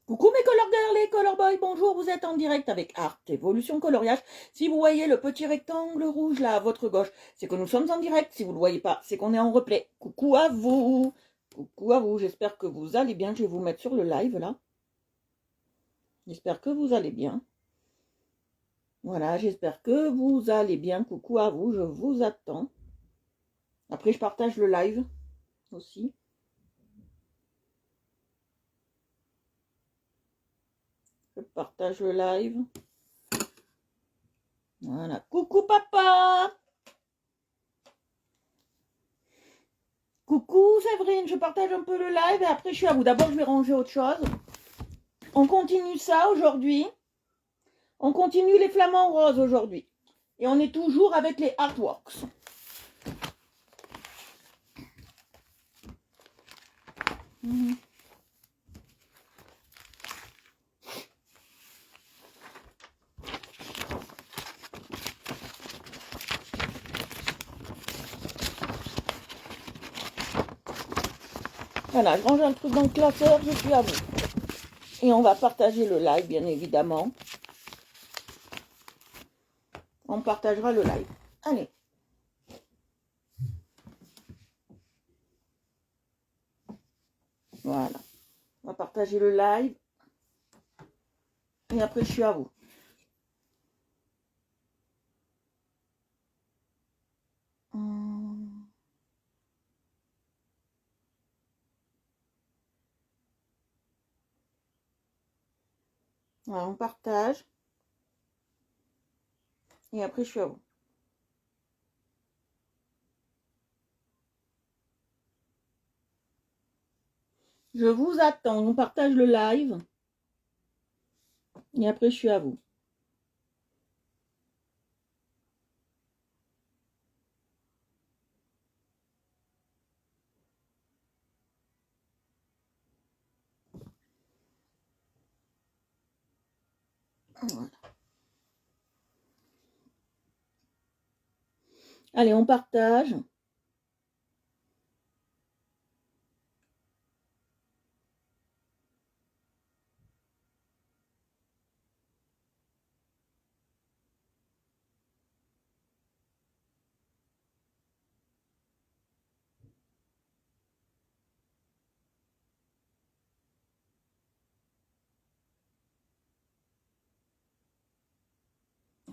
Coucou mes color girls et color boys, bonjour, vous êtes en direct avec Art Evolution Coloriage. Si vous voyez le petit rectangle rouge là à votre gauche, c'est que nous sommes en direct. Si vous ne le voyez pas, c'est qu'on est en replay. Coucou à vous. Coucou à vous, j'espère que vous allez bien. Je vais vous mettre sur le live là. J'espère que vous allez bien. Voilà, j'espère que vous allez bien. Coucou à vous, je vous attends. Après, je partage le live aussi. Je partage le live. Voilà, coucou papa. Coucou Séverine, je partage un peu le live et après je suis à vous. D'abord, je vais ranger autre chose. On continue ça aujourd'hui. On continue les flamants roses aujourd'hui. Et on est toujours avec les artworks. Voilà, je range un truc dans le classeur, je suis à vous. Et on va partager le live, bien évidemment. On partagera le live. Allez. Voilà. On va partager le live. Et après, je suis à vous. Voilà, on partage. Et après, je suis à vous. Je vous attends. On partage le live. Et après, je suis à vous. Voilà. Allez, on partage.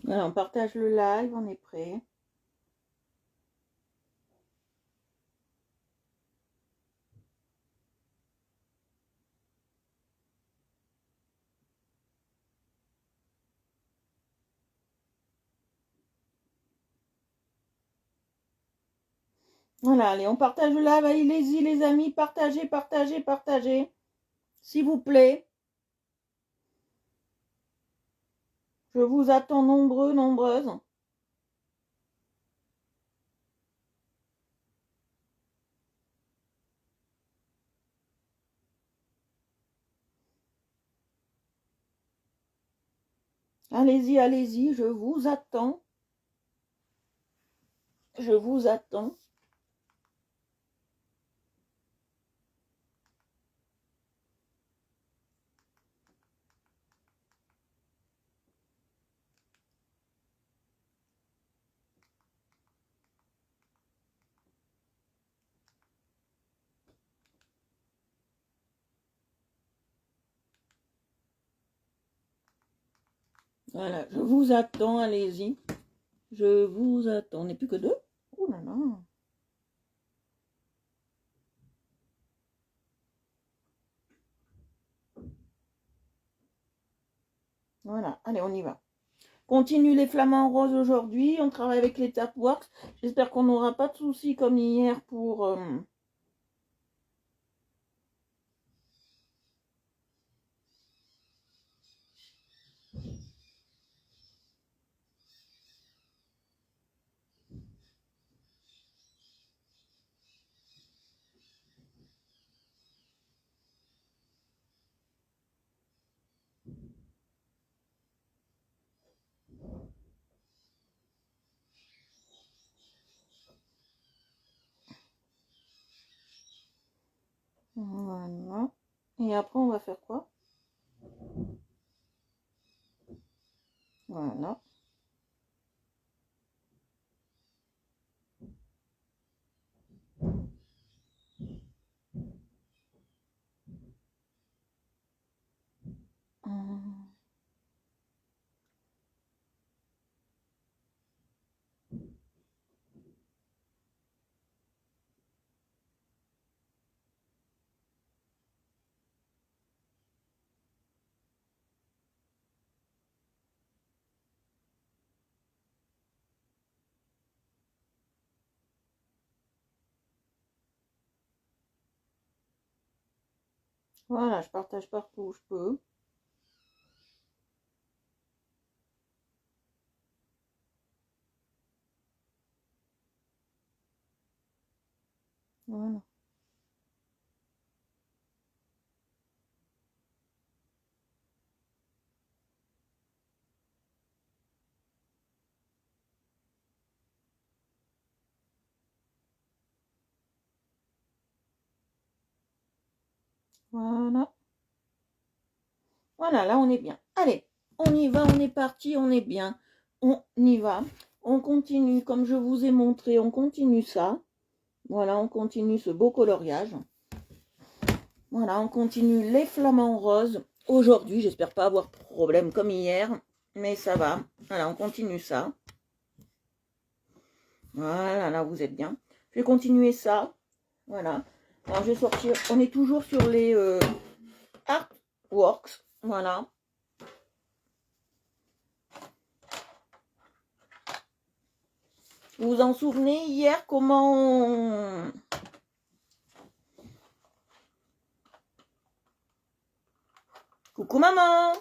Voilà, on partage le live. On est prêt. Voilà, allez, on partage le live. Allez-y, les amis, partagez, partagez, partagez. S'il vous plaît. Je vous attends nombreux, nombreuses. Allez-y, allez-y, je vous attends. Je vous attends. Voilà, je vous attends, allez-y. Je vous attends. On n'est plus que deux? Oh là là. Voilà, allez, on y va. Continue les flamants roses aujourd'hui. On travaille avec les Tapworks. J'espère qu'on n'aura pas de soucis comme hier pour... Voilà. Et après, on va faire quoi? Voilà. Voilà, je partage partout où je peux. Voilà. Voilà. Voilà, là on est bien. Allez, on y va, on est parti, on est bien. On y va. On continue, comme je vous ai montré, on continue ça. Voilà, on continue ce beau coloriage. Voilà, on continue les flamants roses. Aujourd'hui, j'espère pas avoir de problème comme hier, mais ça va. Voilà, on continue ça. Voilà, là vous êtes bien. Je vais continuer ça. Voilà. Alors je vais sortir, on est toujours sur les artworks. Voilà. Vous vous en souvenez hier comment Coucou maman.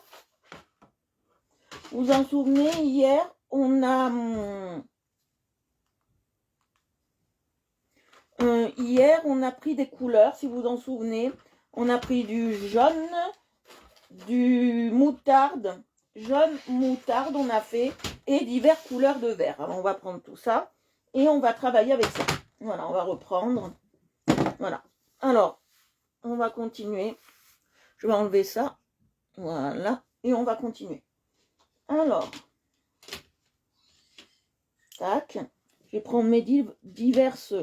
Vous vous en souvenez hier on a hier on a pris des couleurs, si vous vous en souvenez. On a pris du jaune, du moutarde, jaune moutarde on a fait, et divers couleurs de vert. Alors on va prendre tout ça et on va travailler avec ça. Voilà, on va reprendre. Voilà. Alors, on va continuer. Je vais enlever ça. Voilà. Et on va continuer. Alors, tac. Je vais prendre mes diverses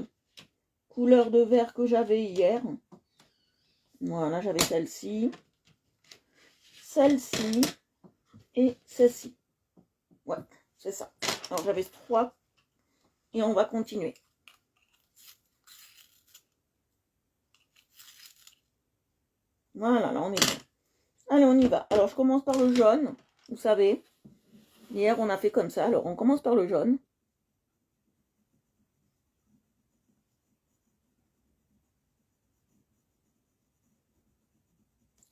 couleurs de vert que j'avais hier. Voilà, j'avais celle-ci et celle-ci. Ouais, c'est ça. Alors, j'avais 3 et on va continuer. Voilà, là, on est bien. Allez, on y va. Alors, je commence par le jaune. Vous savez, hier, on a fait comme ça. Alors, on commence par le jaune.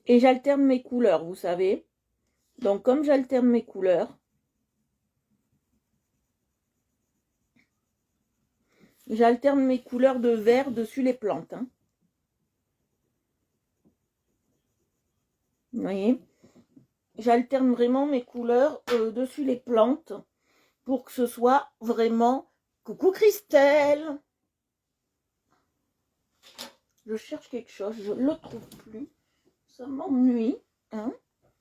Et j'alterne mes couleurs, vous savez. Donc, comme j'alterne mes couleurs, j'alterne mes couleurs de vert dessus les plantes. Hein. Vous voyez? J'alterne vraiment mes couleurs dessus les plantes pour que ce soit vraiment... Coucou Christelle! Je cherche quelque chose, je ne le trouve plus. Ça m'ennuie. Hein?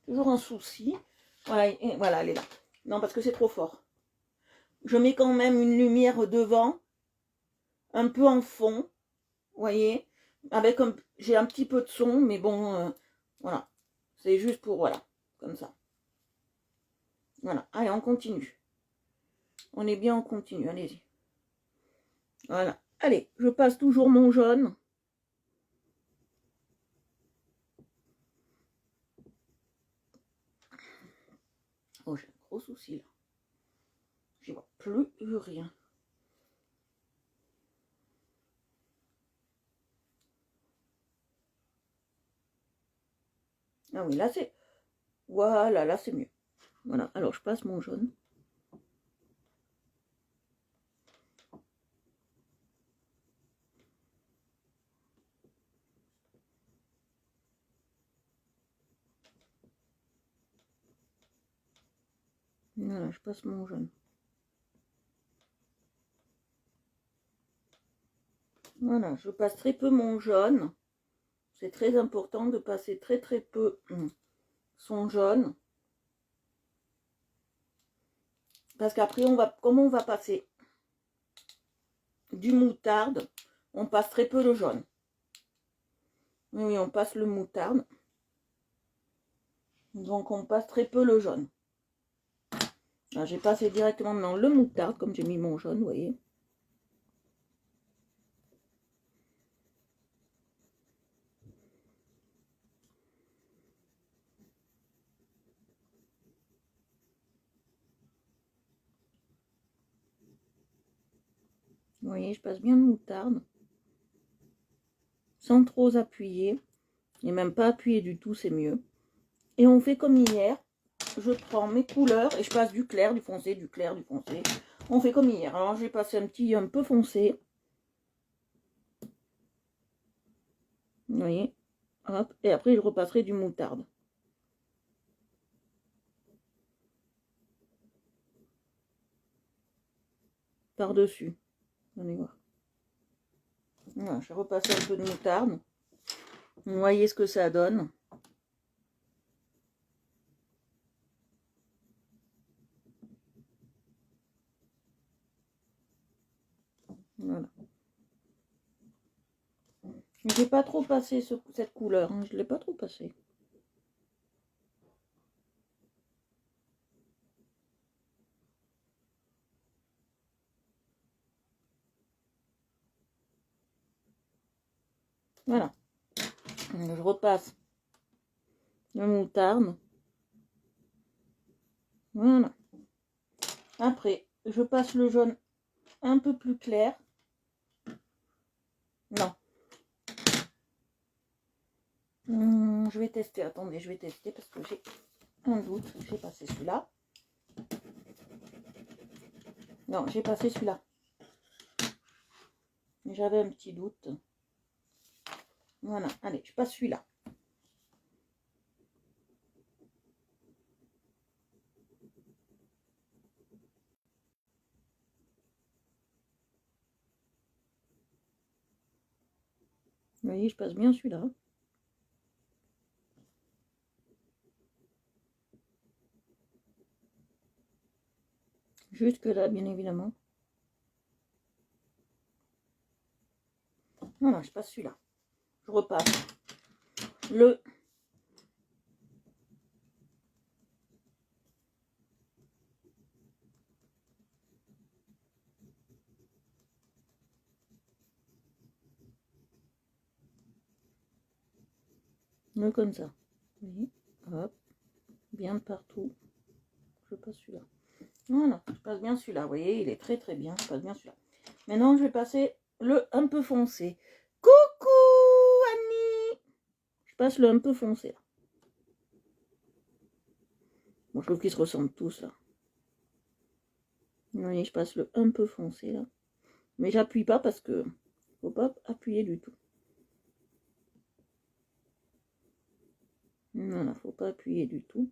Toujours un souci. Voilà, et voilà, elle est là. Non, parce que c'est trop fort. Je mets quand même une lumière devant, un peu en fond. Vous voyez? Avec j'ai un petit peu de son, mais bon, voilà. C'est juste pour, voilà, comme ça. Voilà, allez, on continue. On est bien, on continue, allez-y. Voilà, allez, je passe toujours mon jaune. Oh, j'ai un gros souci, là. Je vois plus rien. Ah oui, là, c'est... Voilà, là, c'est mieux. Voilà, alors je passe mon jaune. Voilà, je passe mon jaune. Voilà, je passe très peu mon jaune. C'est très important de passer très peu son jaune. Parce qu'après, comme on va passer du moutarde, on passe très peu le jaune. Oui, on passe le moutarde. Donc, on passe très peu le jaune. J'ai passé directement dans le moutarde, comme j'ai mis mon jaune, vous voyez. Vous voyez, je passe bien le moutarde. Sans trop appuyer. Et même pas appuyer du tout, c'est mieux. Et on fait comme hier. Je prends mes couleurs et je passe du clair, du foncé, du clair, du foncé. On fait comme hier. Alors, j'ai passé un peu foncé. Vous voyez. Hop. Et après, je repasserai du moutarde. Par-dessus. Allez voir. Voilà, je vais repasser un peu de moutarde. Vous voyez ce que ça donne. Voilà. Je n'ai pas trop passé cette couleur. Hein. Je ne l'ai pas trop passé. Voilà. Je repasse le moutarde. Voilà. Après, je passe le jaune un peu plus clair. Non. Je vais tester. Attendez, je vais tester parce que j'ai un doute. J'ai passé celui-là. Non, j'ai passé celui-là. J'avais un petit doute. Voilà. Allez, je passe celui-là. Vous voyez, je passe bien celui-là. Jusque là, bien évidemment. Voilà, je passe celui-là. Je repasse le... Le comme ça. Vous voyez, hop. Bien partout. Je passe celui-là. Voilà, je passe bien celui-là. Vous voyez, il est très très bien. Je passe bien celui-là. Maintenant, je vais passer le un peu foncé. Coucou Annie. Je passe le un peu foncé là. Bon, je trouve qu'ils se ressemblent tous là. Vous voyez, je passe le un peu foncé là. Mais j'appuie pas parce que faut pas appuyer du tout. Voilà, faut pas appuyer du tout.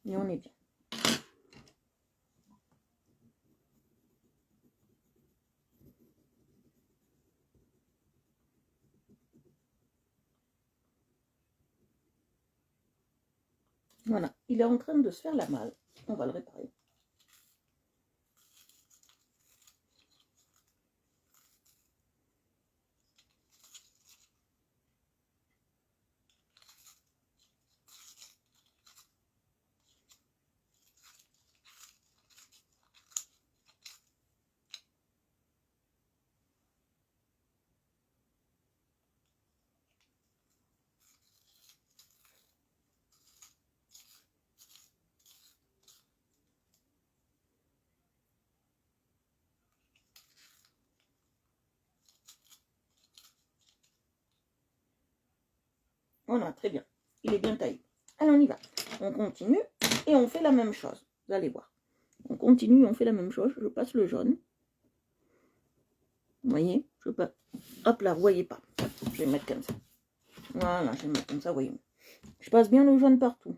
Et on est bien. Voilà, il est en train de se faire la malle. On va le réparer. Voilà, très bien. Il est bien taillé. Allez, on y va. On continue et on fait la même chose. Vous allez voir. On continue et on fait la même chose. Je passe le jaune. Vous voyez, je passe. Hop là, vous voyez pas. Je vais mettre comme ça. Voilà, je vais mettre comme ça, vous voyez. Je passe bien le jaune partout.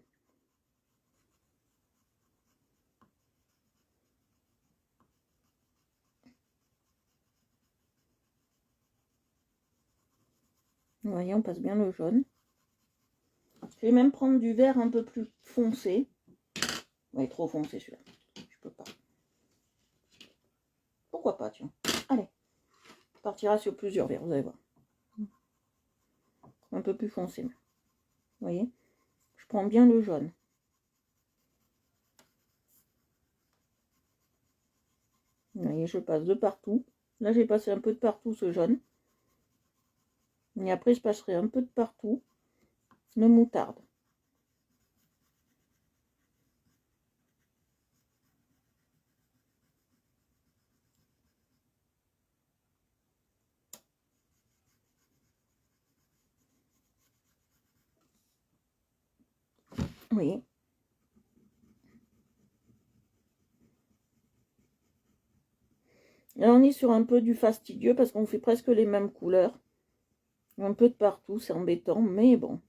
Vous voyez, on passe bien le jaune. Je vais même prendre du vert un peu plus foncé. Vous Ouais, trop foncé celui-là. Je peux pas. Pourquoi pas, tiens. Allez. On partira sur plusieurs verres, vous allez voir. Un peu plus foncé. Vous voyez? Je prends bien le jaune. Vous voyez, je passe de partout. Là, j'ai passé un peu de partout ce jaune. Et après, je passerai un peu de partout le moutarde. Vous voyez? Là, on est sur un peu du fastidieux parce qu'on fait presque les mêmes couleurs. Un peu de partout, c'est embêtant, mais bon.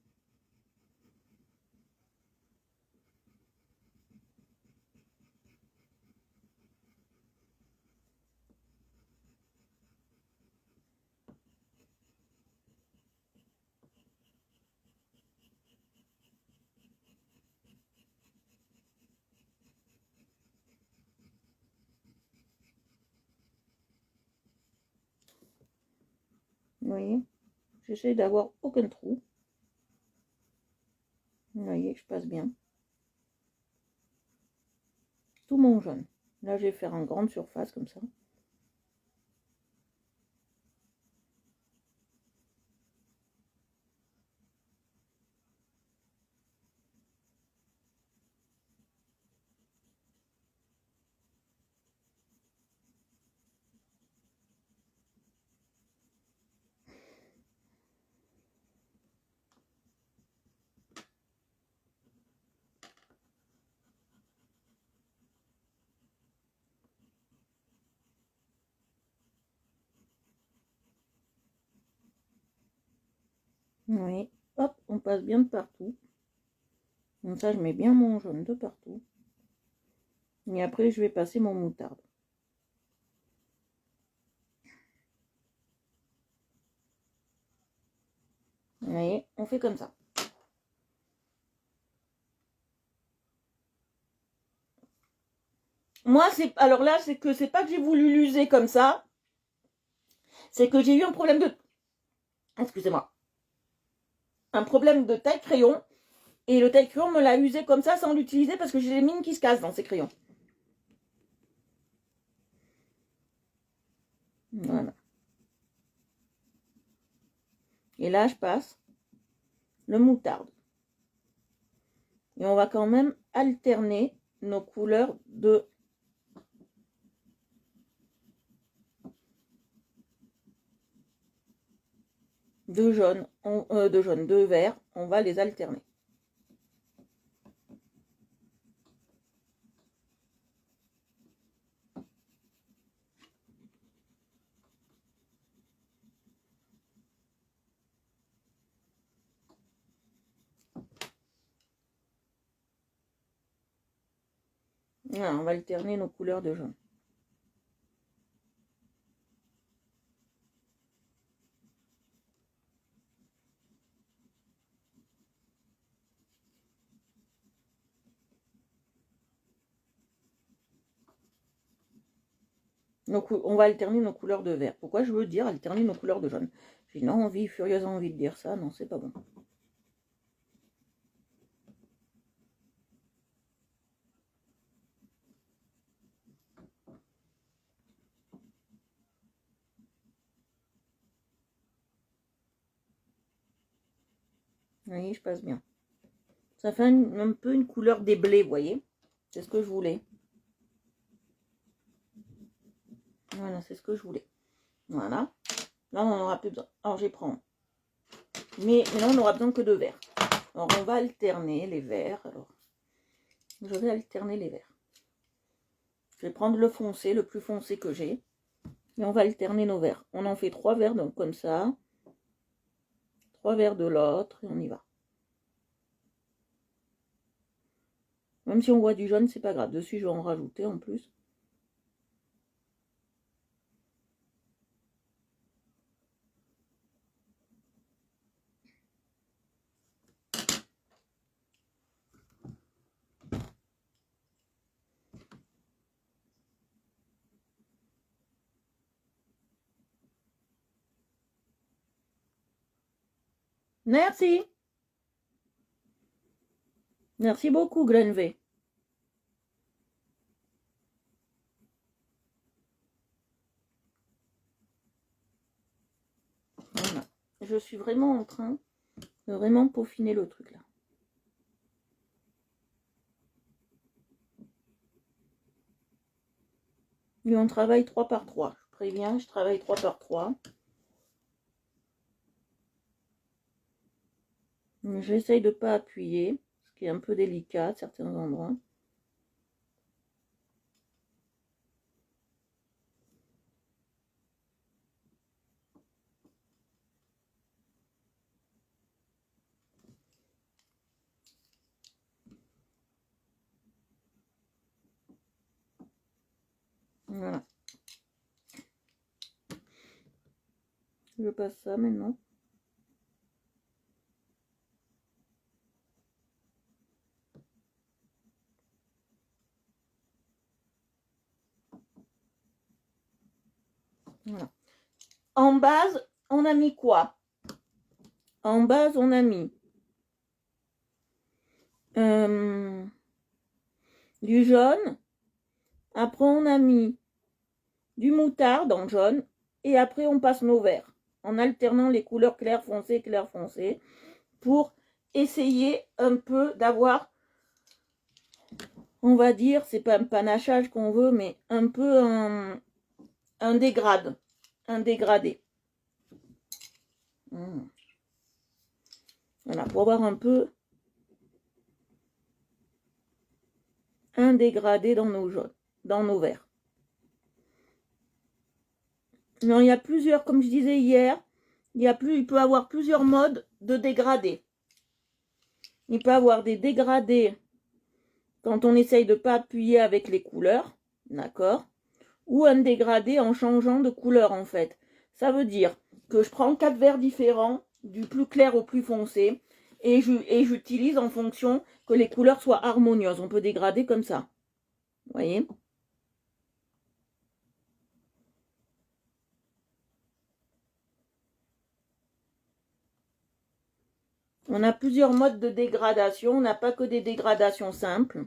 Vous voyez? J'essaie d'avoir aucun trou. Vous voyez, je passe bien. Tout mon jaune. Là, je vais faire en grande surface comme ça. Vous voyez? Hop, on passe bien de partout. Comme ça, je mets bien mon jaune de partout. Et après, je vais passer mon moutarde. Vous voyez, on fait comme ça. Moi, c'est alors là, c'est que c'est pas que j'ai voulu l'user comme ça. C'est que j'ai eu un problème de... Excusez-moi. Un problème de taille crayon. Et le taille crayon me l'a usé comme ça sans l'utiliser parce que j'ai les mines qui se cassent dans ces crayons. Voilà. Et là, je passe le moutarde. Et on va quand même alterner nos couleurs de jaune, de vert. On va les alterner. Voilà, on va alterner nos couleurs de jaune. Donc, on va alterner nos couleurs de vert. Pourquoi je veux dire alterner nos couleurs de jaune? J'ai une envie, furieuse envie de dire ça. Non, c'est pas bon. Vous voyez, je passe bien. Ça fait un peu une couleur des blés, vous voyez. C'est ce que je voulais. Voilà, c'est ce que je voulais. Voilà. Là, on n'en aura plus besoin. Alors, je vais prendre. Mais là, on n'aura besoin que de verts. Alors, on va alterner les verts. Alors, je vais alterner les verts. Je vais prendre le foncé, le plus foncé que j'ai. Et on va alterner nos verts. On en fait 3 verts, donc comme ça. 3 verts de l'autre, et on y va. Même si on voit du jaune, c'est pas grave. Dessus, je vais en rajouter en plus. Merci. Merci beaucoup, Glenvey. Voilà. Je suis vraiment en train de vraiment peaufiner le truc là. Et on travaille 3 par 3. Je préviens, je travaille 3 par 3. J'essaye de ne pas appuyer, ce qui est un peu délicat à certains endroits. Voilà. Je passe ça maintenant. Voilà. En base, on a mis quoi? En base, on a mis du jaune. Après, on a mis du moutarde en jaune. Et après, on passe nos verts. En alternant les couleurs clair foncé, pour essayer un peu d'avoir, on va dire, c'est pas un panachage qu'on veut, mais un peu un dégradé. Voilà, pour avoir un peu un dégradé dans nos jaunes, dans nos verts. Non, il y a plusieurs, comme je disais hier, il peut avoir plusieurs modes de dégradé. Il peut avoir des dégradés quand on essaye de ne pas appuyer avec les couleurs, d'accord? Ou un dégradé en changeant de couleur en fait. Ça veut dire que je prends 4 verres différents, du plus clair au plus foncé, et j'utilise en fonction que les couleurs soient harmonieuses. On peut dégrader comme ça. Vous voyez? On a plusieurs modes de dégradation. On n'a pas que des dégradations simples.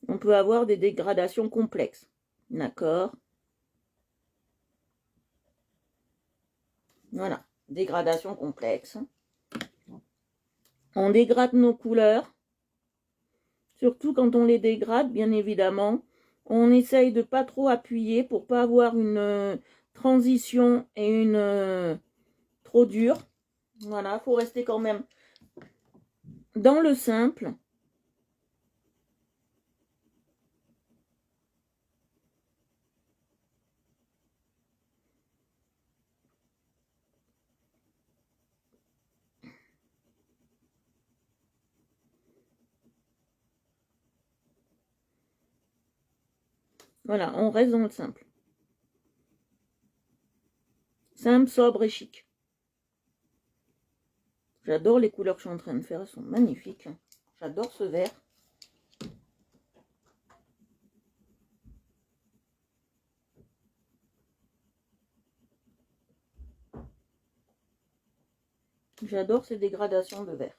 On peut avoir des dégradations complexes. D'accord? Voilà. Dégradation complexe. On dégrade nos couleurs. Surtout quand on les dégrade, bien évidemment. On essaye de pas trop appuyer pour pas avoir une transition et une trop dure. Voilà, faut rester quand même dans le simple. Voilà, on reste dans le simple. Simple, sobre et chic. J'adore les couleurs que je suis en train de faire, elles sont magnifiques. J'adore ce vert. J'adore ces dégradations de vert.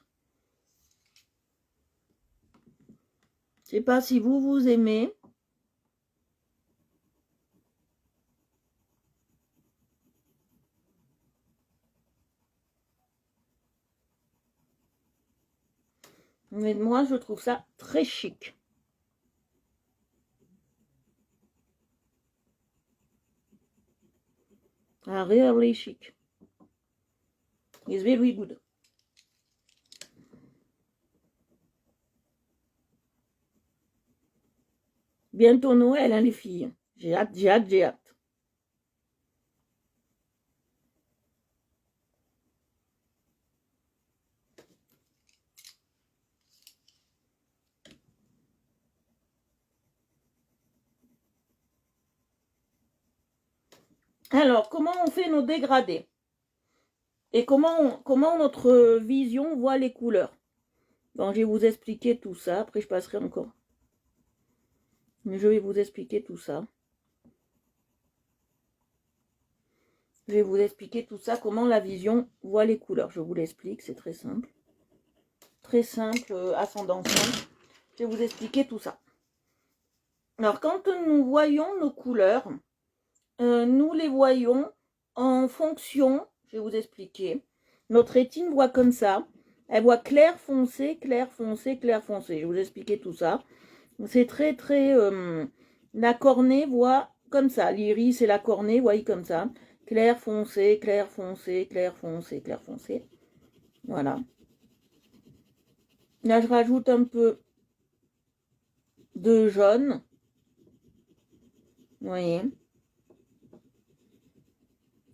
Je sais pas si vous aimez. Mais moi, je trouve ça très chic. Really chic. It's very good. Bientôt Noël, hein, les filles. J'ai hâte, j'ai hâte, j'ai hâte. Alors, comment on fait nos dégradés? Et comment notre vision voit les couleurs? Bon, je vais vous expliquer tout ça. Après, je passerai encore. Mais je vais vous expliquer tout ça. Je vais vous expliquer tout ça, comment la vision voit les couleurs. Je vous l'explique, c'est très simple. Très simple, ascendant simple. Je vais vous expliquer tout ça. Alors, quand nous voyons nos couleurs, nous les voyons en fonction, je vais vous expliquer. Notre rétine voit comme ça. Elle voit clair foncé, clair foncé, clair foncé. Je vais vous expliquer tout ça. C'est très, très... la cornée voit comme ça. L'iris et la cornée voient comme ça. Clair foncé, clair foncé, clair foncé, clair foncé. Voilà. Là, je rajoute un peu de jaune. Vous voyez.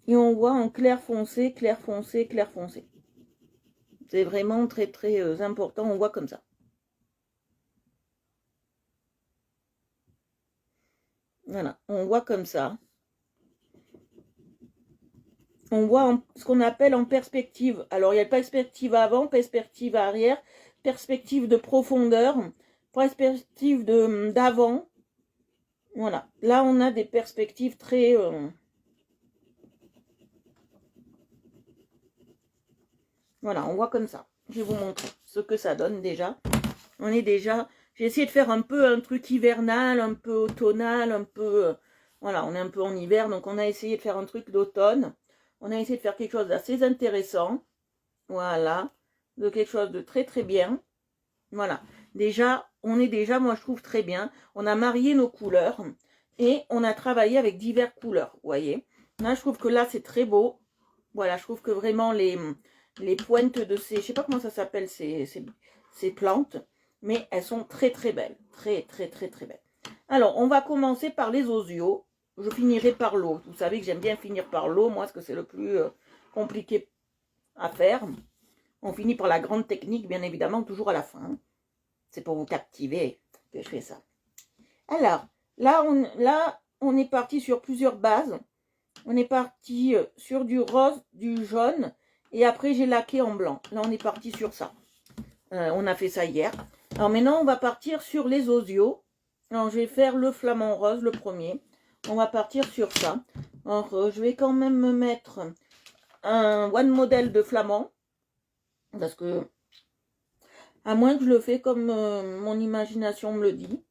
Et on voit en clair foncé, clair foncé, clair foncé. C'est vraiment très, très important. On voit comme ça. Voilà, on voit comme ça. On voit ce qu'on appelle en perspective. Alors, il y a perspective avant, perspective arrière, perspective de profondeur, perspective d'avant. Voilà. Là, on a des perspectives très... Voilà, on voit comme ça. Je vais vous montrer ce que ça donne déjà. On est déjà... J'ai essayé de faire un peu un truc hivernal, un peu automnal, un peu... Voilà, on est un peu en hiver, donc on a essayé de faire un truc d'automne. On a essayé de faire quelque chose d'assez intéressant. Voilà. De quelque chose de très très bien. Voilà. Déjà, on est déjà, moi je trouve très bien. On a marié nos couleurs et on a travaillé avec diverses couleurs. Vous voyez. Là, je trouve que là, c'est très beau. Voilà, je trouve que vraiment les pointes de ces... Je sais pas comment ça s'appelle ces plantes. Mais elles sont très très belles. Très très très très belles. Alors, on va commencer par les osios. Je finirai par l'eau. Vous savez que j'aime bien finir par l'eau, moi, parce que c'est le plus compliqué à faire. On finit par la grande technique, bien évidemment, toujours à la fin. C'est pour vous captiver que je fais ça. Alors, là, on est parti sur plusieurs bases. On est parti sur du rose, du jaune, et après j'ai laqué en blanc. Là, on est parti sur ça. On a fait ça hier. Alors maintenant, on va partir sur les osios. Alors, je vais faire le flamant rose, le premier. On va partir sur ça. Alors, je vais quand même me mettre un one model de flamand. Parce que, à moins que je le fais comme mon imagination me le dit.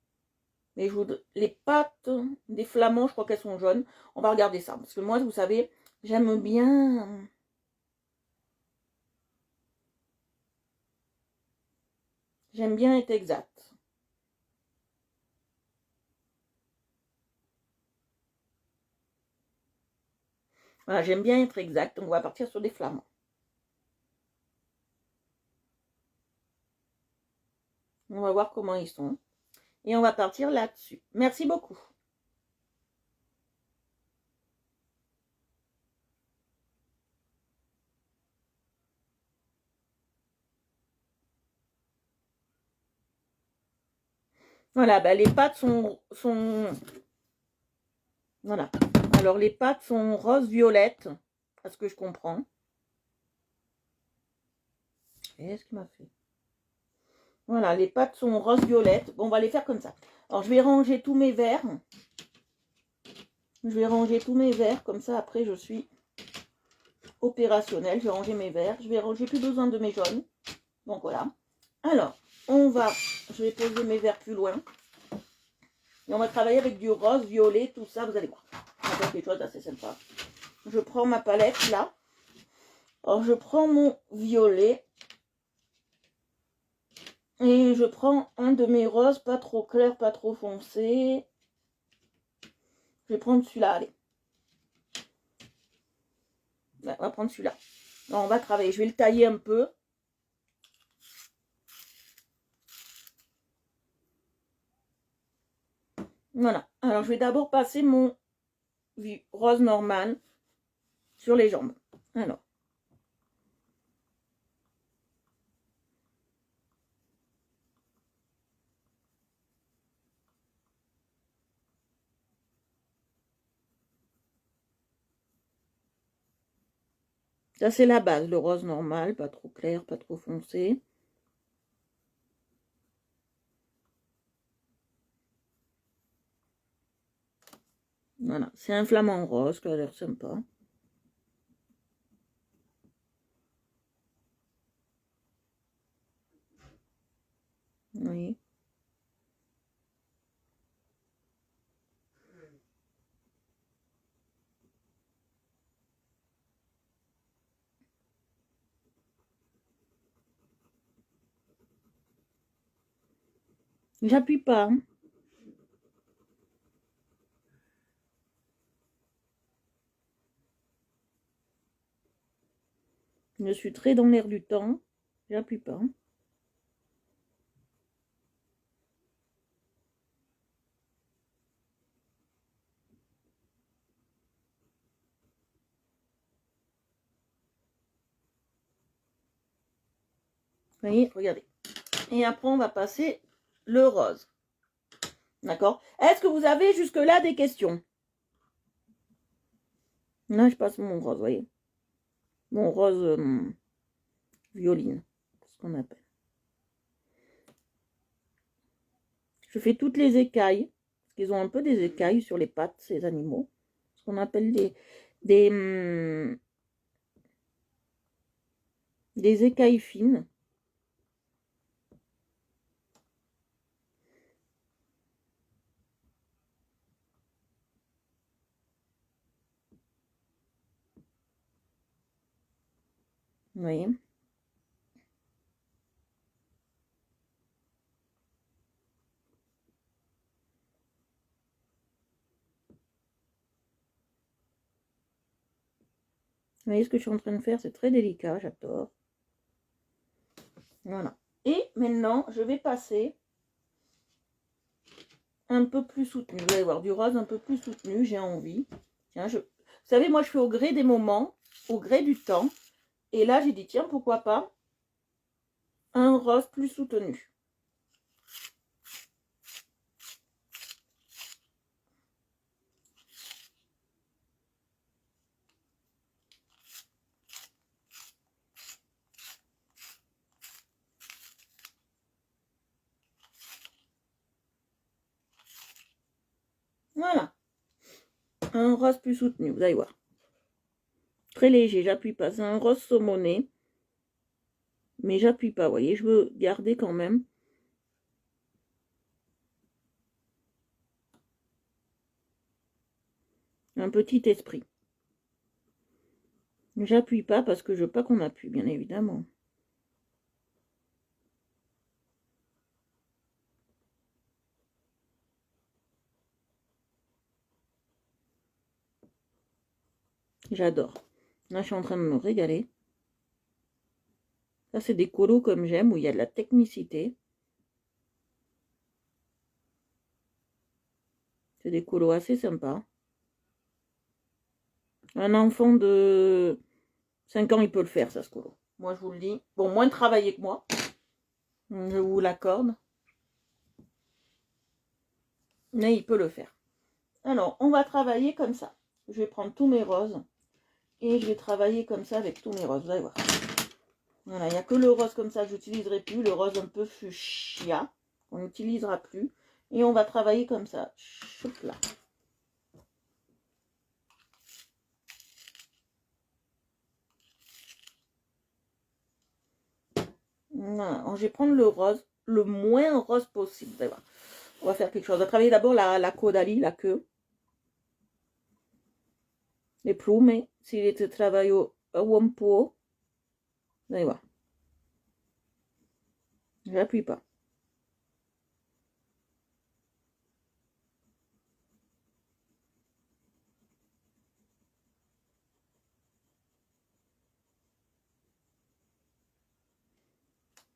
Mais les pattes des flamands, je crois qu'elles sont jaunes. On va regarder ça. Parce que moi, vous savez, j'aime bien... J'aime bien être exact. Voilà, j'aime bien être exact. Donc, on va partir sur des flamands. On va voir comment ils sont. Et on va partir là-dessus. Merci beaucoup. Voilà, bah, les pattes sont... Voilà. Alors, les pattes sont rose-violette. À ce que je comprends. Et ce qu'il m'a fait. Voilà, les pattes sont rose-violette. Bon, on va les faire comme ça. Alors, je vais ranger tous mes verres. Je vais ranger tous mes verres. Comme ça, après, je suis opérationnelle. Je vais ranger mes verres. Je vais ranger plus besoin de mes jaunes. Donc, voilà. Alors, je vais poser mes verres plus loin. Et on va travailler avec du rose, violet, tout ça. Vous allez voir. Ça va être quelque chose d'assez sympa. Je prends ma palette, là. Alors, je prends mon violet. Et je prends un de mes roses, pas trop clair, pas trop foncé. Je vais prendre celui-là, allez. Ouais, on va prendre celui-là. On va travailler. Je vais le tailler un peu. Voilà. Alors, je vais d'abord passer mon rose normal sur les jambes. Alors. Ça, c'est la base. Le rose normal, pas trop clair, pas trop foncé. Voilà. C'est un flamant rose qui a l'air sympa. Vous voyez? J'appuie pas. Hein. Je suis très dans l'air du temps. J'appuie pas. Hein. Vous voyez, regardez. Et après, on va passer le rose. D'accord? Est-ce que vous avez jusque-là des questions? Là, je passe mon rose, vous voyez. Mon rose violine, c'est ce qu'on appelle. Je fais toutes les écailles, parce qu'ils ont un peu des écailles sur les pattes, ces animaux. Ce qu'on appelle des écailles fines. Vous voyez? Vous voyez ce que je suis en train de faire? C'est très délicat, j'adore. Voilà. Et maintenant, je vais passer un peu plus soutenu. Vous allez voir, du rose un peu plus soutenu, j'ai envie. Tiens, vous savez, moi, je fais au gré des moments, au gré du temps. Et là, j'ai dit, tiens, pourquoi pas un rose plus soutenu. Voilà. Un rose plus soutenu, vous allez voir. Très léger, j'appuie pas. C'est un rose saumoné. Mais j'appuie pas, vous voyez. Je veux garder quand même un petit esprit. J'appuie pas parce que je veux pas qu'on appuie, bien évidemment. J'adore. Là, je suis en train de me régaler. Ça, c'est des colos comme j'aime, où il y a de la technicité. C'est des colos assez sympas. Un enfant de 5 ans, il peut le faire, ça, ce colo. Moi, je vous le dis. Bon, moins travaillé que moi. Je vous l'accorde. Mais il peut le faire. Alors, on va travailler comme ça. Je vais prendre tous mes roses. Et je vais travailler comme ça avec tous mes roses. Vous allez voir. Voilà, il n'y a que le rose comme ça que j'utiliserai plus. Le rose un peu fuchsia. On n'utilisera plus. Et on va travailler comme ça. Choup là. Voilà. Je vais prendre le rose. Le moins rose possible. Vous allez voir. On va faire quelque chose. On va travailler d'abord la caudalie, la queue. Les plumes. Si le trabalho un peu. Vous allez voir. J'appuie pas.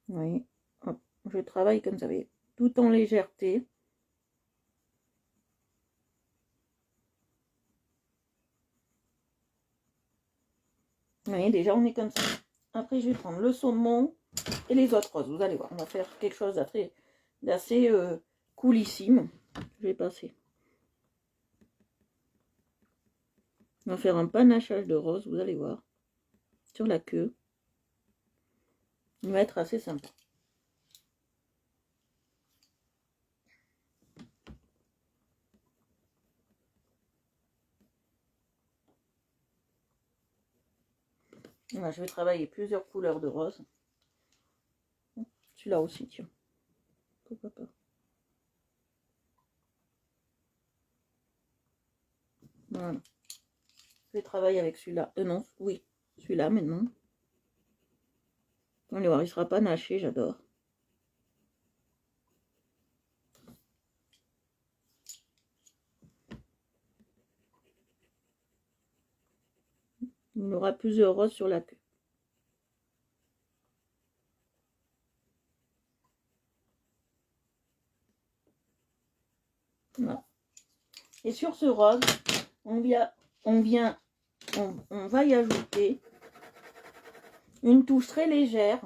Vous voyez. Hop. Je travaille comme ça, vous voyez, tout en légèreté. Vous voyez, déjà on est comme ça. Après, je vais prendre le saumon et les autres roses. Vous allez voir, on va faire quelque chose d'assez coolissime. Je vais passer. On va faire un panachage de roses, vous allez voir, sur la queue. Il va être assez sympa. Voilà, je vais travailler plusieurs couleurs de roses. Celui-là aussi, tiens. Pourquoi pas. Voilà. Je vais travailler avec celui-là. Non, oui. Celui-là, maintenant. On va voir, il sera pas naché, j'adore. Il aura plusieurs roses sur la queue. Voilà. Et sur ce rose, on va y ajouter une touche très légère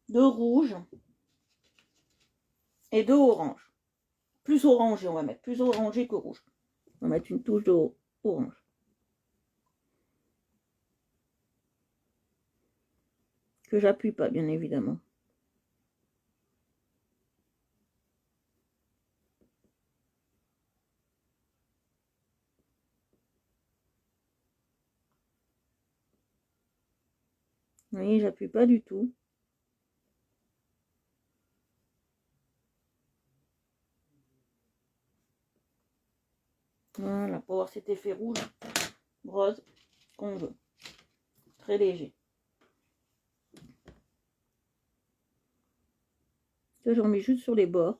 de rouge et de orange. Plus orangé, on va mettre. Plus orangé que rouge. On va mettre une touche d'orange. Que j'appuie pas, bien évidemment. Vous voyez, j'appuie pas du tout. Voilà, pour avoir cet effet rouge, rose qu'on veut. Très léger. Là, j'en mets juste sur les bords.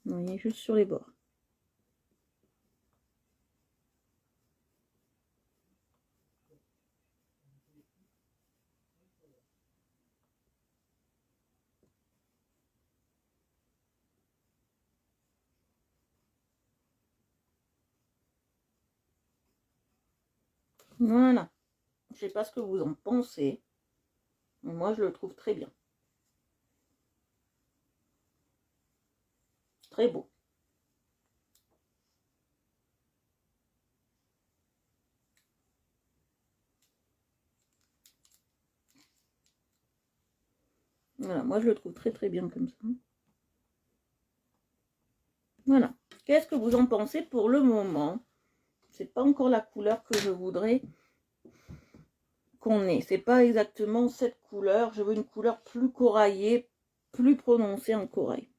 Vous voyez, juste sur les bords. Voilà. Je sais pas ce que vous en pensez. Mais moi, je le trouve très bien. Très beau. Voilà, moi je le trouve très très bien comme ça. Voilà. Qu'est-ce que vous en pensez pour le moment? C'est pas encore la couleur que je voudrais qu'on ait. C'est pas exactement cette couleur. Je veux une couleur plus coraillée, plus prononcée en corail.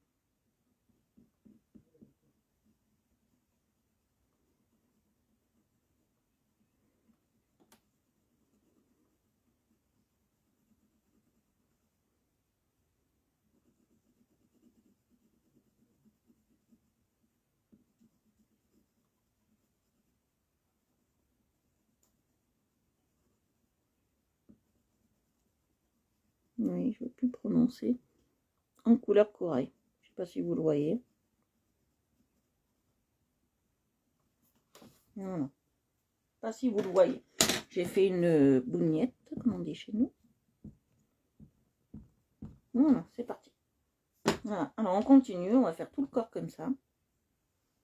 Oui, je veux plus prononcer en couleur corail. Je sais pas si vous le voyez. Voilà. Pas si vous le voyez. J'ai fait une bougnette, comme on dit chez nous. Voilà, c'est parti. Voilà. Alors on continue, on va faire tout le corps comme ça.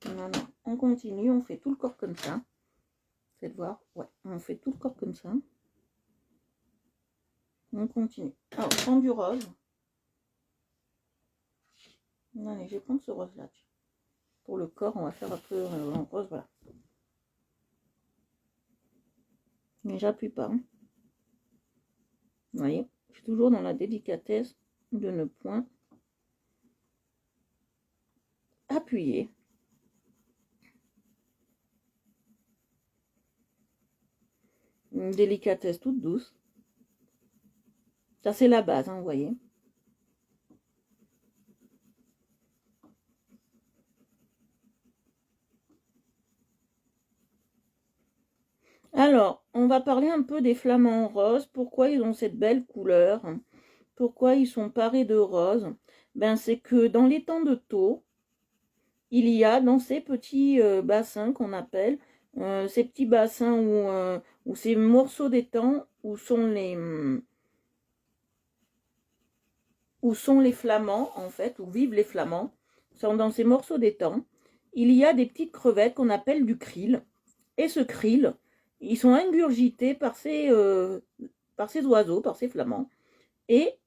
Voilà. On continue, on fait tout le corps comme ça. Faites voir. Ouais, on fait tout le corps comme ça. On continue. Alors, je prends du rose. Allez, je vais prendre ce rose-là. Pour le corps, on va faire un peu en rose, voilà. Mais j'appuie pas. Hein. Vous voyez, je suis toujours dans la délicatesse de ne point appuyer. Une délicatesse toute douce. Ça, c'est la base, hein, vous voyez. Alors, on va parler un peu des flamants roses. Pourquoi ils ont cette belle couleur? Pourquoi ils sont parés de rose? Ben, c'est que dans les temps de taux, il y a dans ces petits bassins qu'on appelle, ces petits bassins où ces morceaux d'étang, où sont les flamands, en fait, où vivent les flamands, sont dans ces morceaux d'étang, il y a des petites crevettes qu'on appelle du krill. Et ce krill, ils sont ingurgités par ces oiseaux, par ces flamands. Et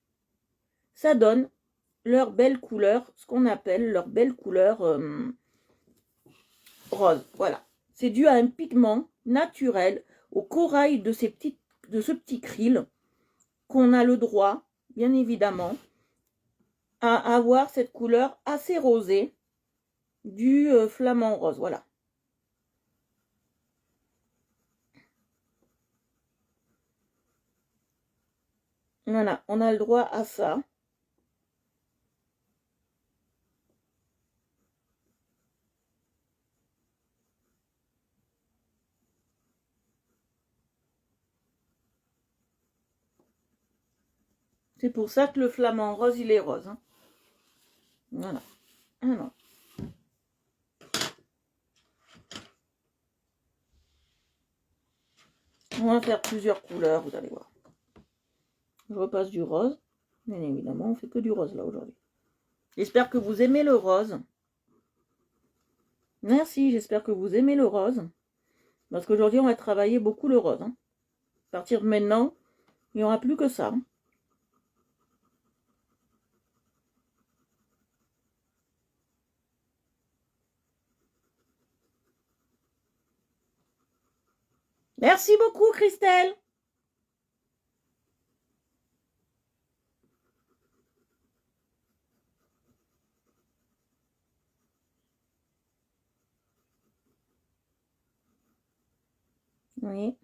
ça donne leur belle couleur, ce qu'on appelle leur belle couleur rose. Voilà. C'est dû à un pigment naturel au corail de ce petit krill qu'on a le droit, bien évidemment, à avoir cette couleur assez rosée du flamant rose. Voilà. Voilà, on a le droit à ça. C'est pour ça que le flamant rose, il est rose. Hein. Voilà. Alors. On va faire plusieurs couleurs, vous allez voir. Je repasse du rose. Bien évidemment, on fait que du rose là aujourd'hui. J'espère que vous aimez le rose. Merci, j'espère que vous aimez le rose. Parce qu'aujourd'hui, on va travailler beaucoup le rose. Hein. À partir de maintenant, il n'y aura plus que ça. Hein. Merci beaucoup, Christelle. Oui.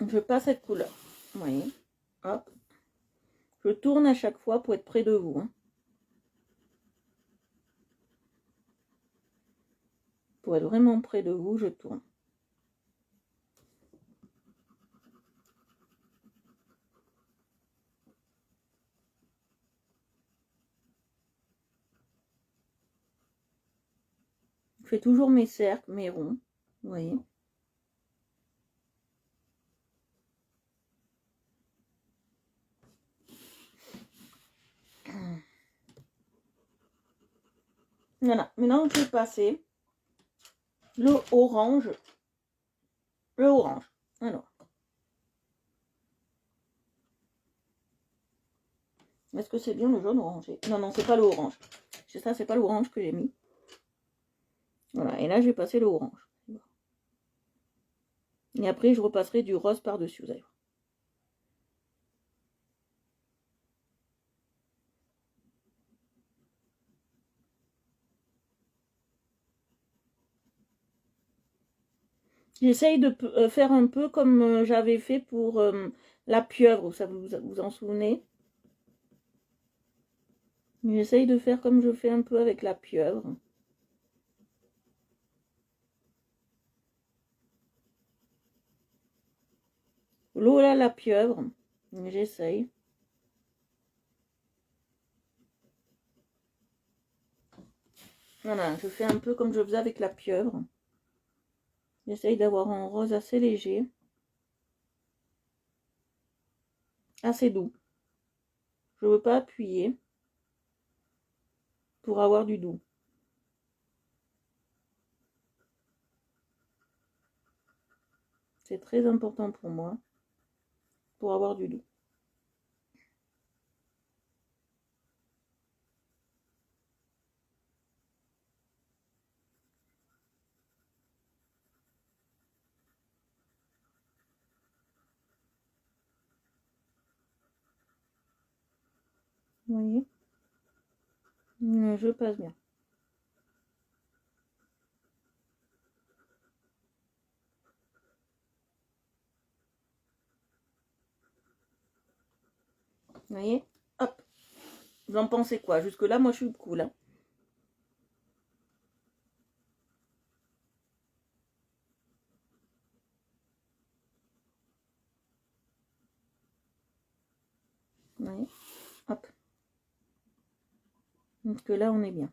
Je passe cette couleur. Oui. Hop. Je tourne à chaque fois pour être près de vous. Hein. Pour être vraiment près de vous, je tourne. Je fais toujours mes cercles, mes ronds. Vous voyez. Voilà. Maintenant, je vais passer le orange. Le orange. Alors. Est-ce que c'est bien le jaune orangé? Non, non, c'est pas le orange. C'est ça, c'est pas l'orange que j'ai mis. Voilà, et là, j'ai passé le orange. Et après, je repasserai du rose par-dessus, vous allez voir. J'essaye de faire un peu comme j'avais fait pour la pieuvre, ça vous en souvenez? J'essaye de faire comme je fais un peu avec la pieuvre. Lola la pieuvre, j'essaye. Voilà, je fais un peu comme je faisais avec la pieuvre. J'essaye d'avoir un rose assez léger. Assez doux. Je ne veux pas appuyer pour avoir du doux. C'est très important pour moi pour avoir du doux. Vous voyez? Je passe bien. Vous voyez? Hop. Vous en pensez quoi? Jusque-là, moi, je suis cool. Hein. Vous voyez? Hop. Jusque-là, on est bien.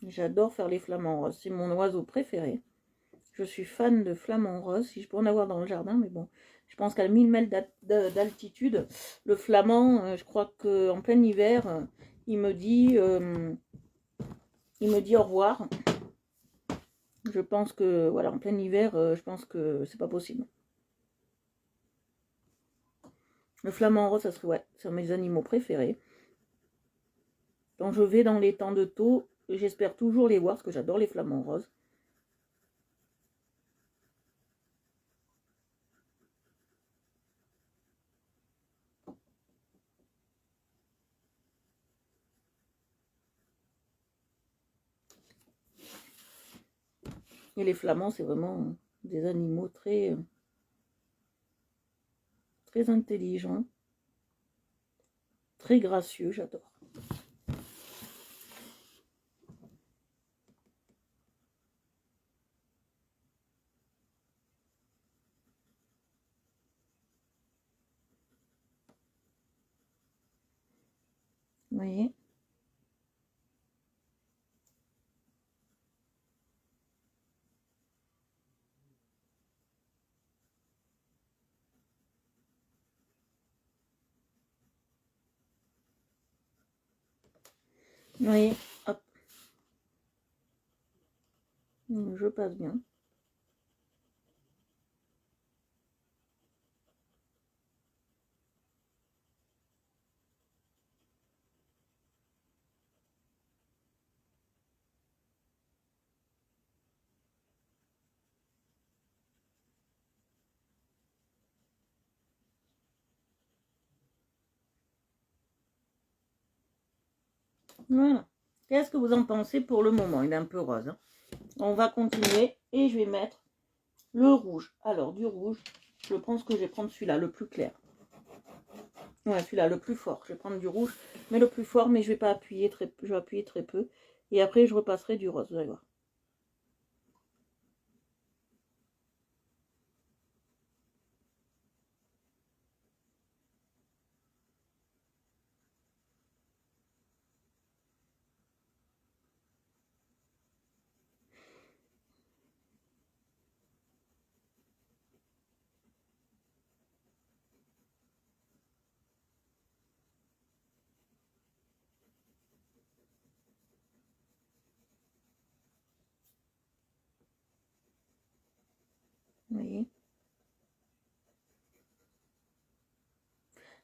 J'adore faire les flamants roses. C'est mon oiseau préféré. Je suis fan de flamants roses. Si je peux en avoir dans le jardin, mais bon. Je pense qu'à 1000 mètres d'altitude, le flamand, je crois qu'en plein hiver, il me dit au revoir. Je pense que, voilà, en plein hiver, je pense que c'est pas possible. Le flamant rose, ça serait, ouais, c'est un de mes animaux préférés. Quand je vais dans les temps de taux, J'espère toujours les voir, parce que j'adore les flamants roses. Et les flamands, c'est vraiment des animaux très, très intelligents, très gracieux, j'adore. Vous voyez? Vous voyez? Hop. Je passe bien. Voilà. Qu'est-ce que vous en pensez pour le moment? Il est un peu rose. Hein. On va continuer et je vais mettre le rouge. Alors, du rouge, je pense que je vais prendre celui-là, le plus clair. Ouais, celui-là, le plus fort. Je vais prendre du rouge, mais le plus fort, mais je vais pas appuyer très peu. Je vais appuyer très peu. Et après, je repasserai du rose, vous allez voir. Vous voyez?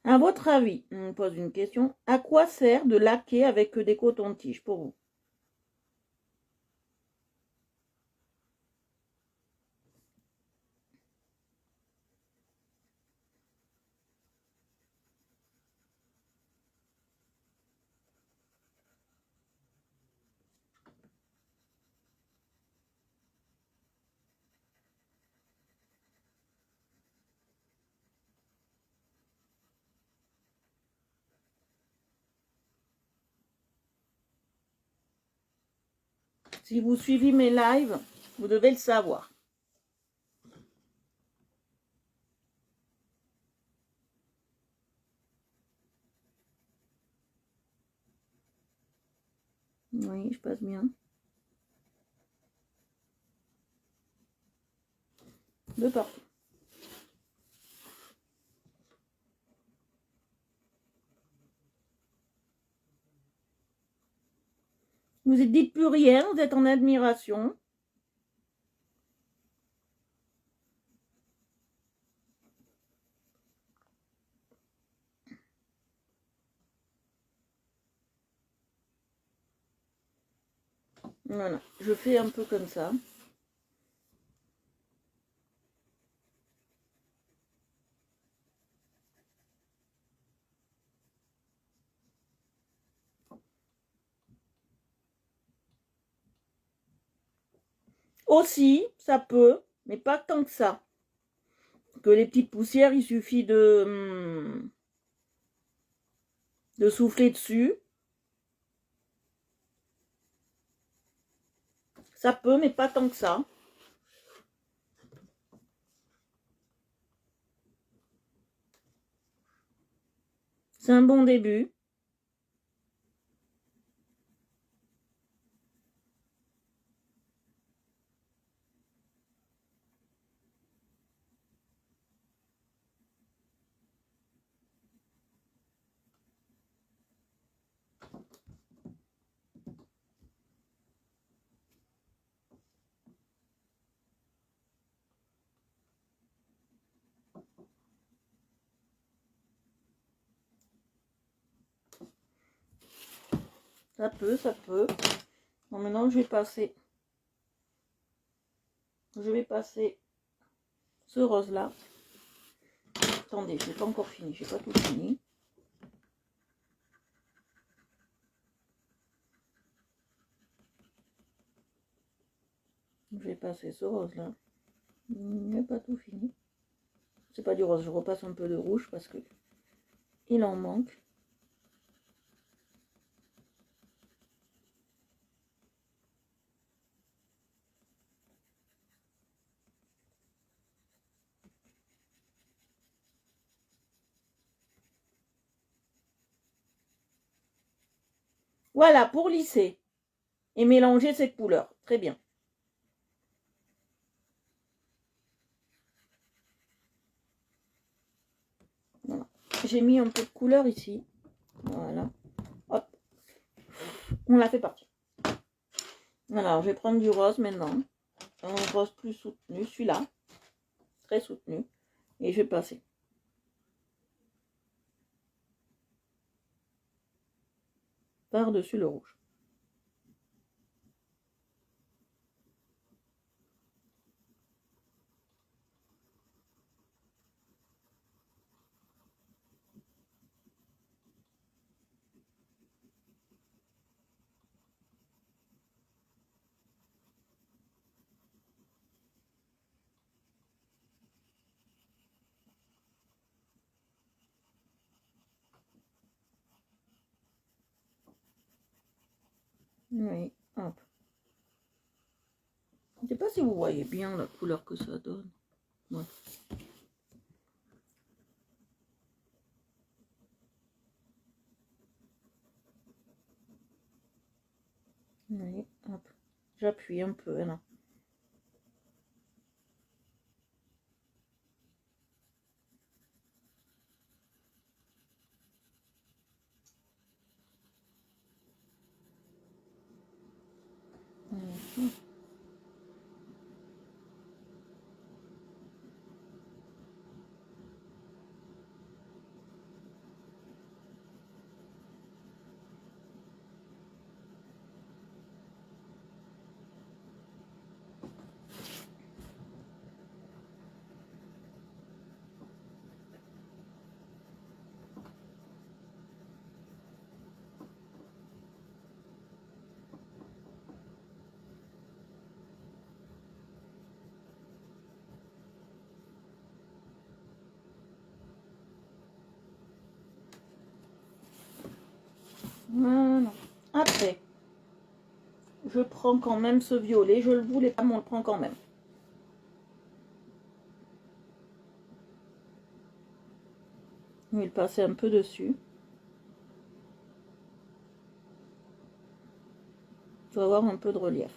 À votre avis, on me pose une question. À quoi sert de laquer avec des cotons-tiges pour vous? Si vous suivez mes lives, vous devez le savoir. Oui, je passe bien. De partout. Vous ne dites plus rien, vous êtes en admiration. Voilà, je fais un peu comme ça. Aussi, ça peut, mais pas tant que ça. Que les petites poussières, il suffit de souffler dessus. Ça peut, mais pas tant que ça. C'est un bon début. Ça peut, ça peut. Bon, maintenant, je vais passer ce rose-là. Attendez, je n'ai pas encore fini, j'ai pas tout fini. Je vais passer ce rose-là. Il n'est pas tout fini. C'est pas du rose, je repasse un peu de rouge parce que il en manque. Voilà, pour lisser et mélanger ces couleurs. Très bien. Voilà. J'ai mis un peu de couleur ici. Voilà. Hop. On la fait partir. Alors, je vais prendre du rose maintenant. Un rose plus soutenu, celui-là. Très soutenu. Et je vais passer. Par-dessus le rouge. Oui, hop. Je ne sais pas si vous voyez bien la couleur que ça donne. Ouais. Oui, hop. J'appuie un peu là. Voilà. Après, je prends quand même ce violet. Je ne le voulais pas, mais on le prend quand même. Je vais le passer un peu dessus. Il va avoir un peu de relief.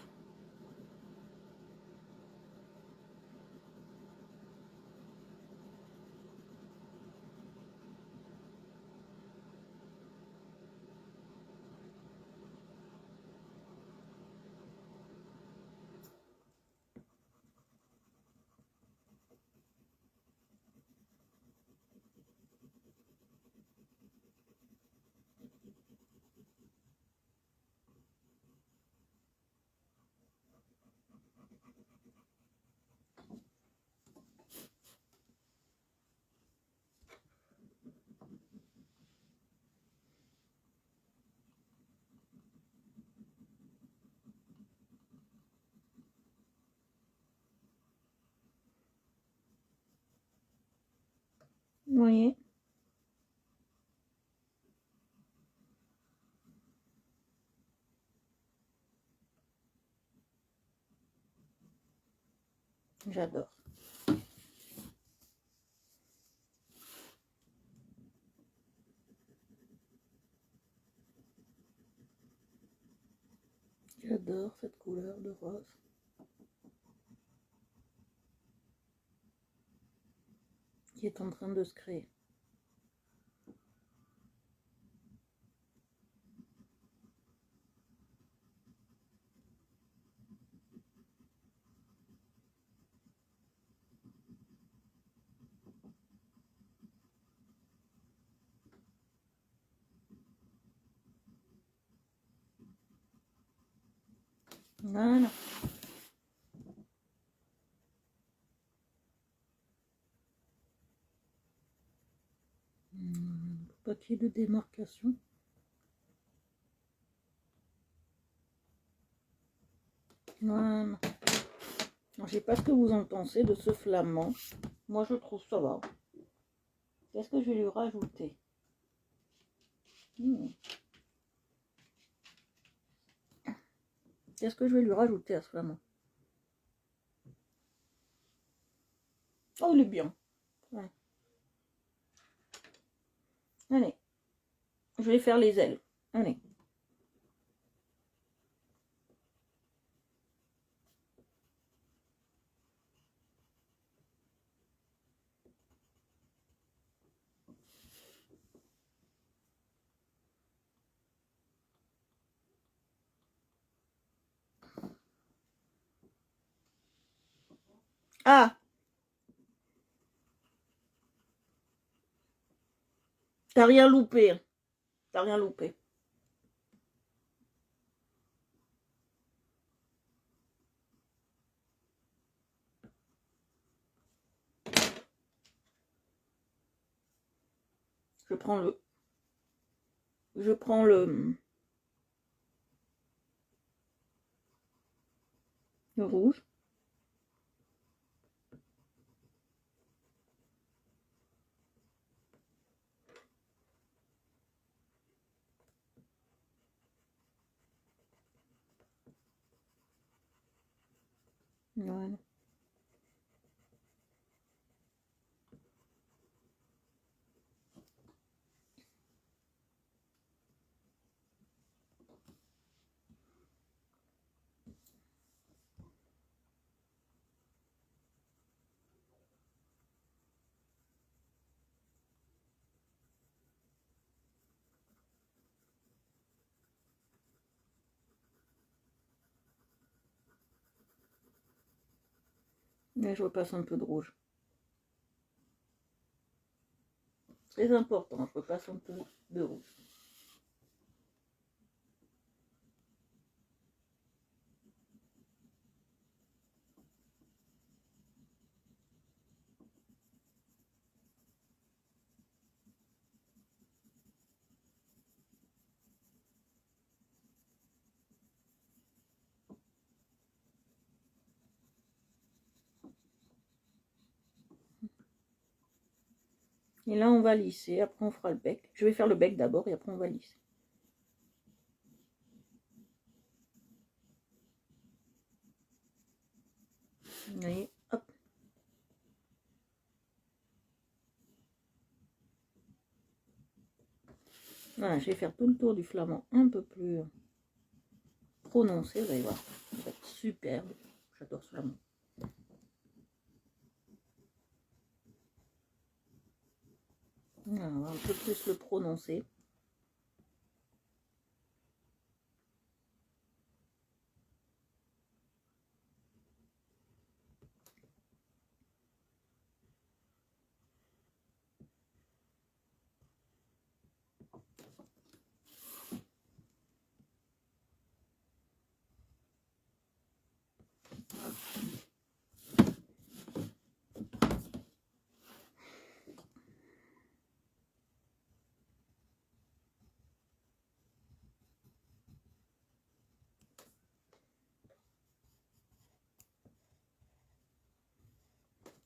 Vous voyez? J'adore. J'adore cette couleur de rose. Qui est en train de se créer. Voilà. Papier de démarcation. Voilà. Je ne sais pas ce que vous en pensez de ce flamand. Moi, je trouve ça va. Qu'est-ce que je vais lui rajouter? Qu'est-ce que je vais lui rajouter à ce flamand? Oh, il est bien. Ouais. Allez. Je vais faire les ailes. Allez. Ah! T'as rien loupé. T'as rien loupé. Je prends le... Je prends le rouge. Voilà. Et je repasse un peu de rouge. Très important, je repasse un peu de rouge. Et là, on va lisser. Après, on fera le bec. Je vais faire le bec d'abord et après, on va lisser. Vous voyez, hop. Voilà, je vais faire tout le tour du flamand un peu plus prononcé. Vous allez voir, ça va être superbe. J'adore ce flamand. Voilà, on va un peu plus le prononcer.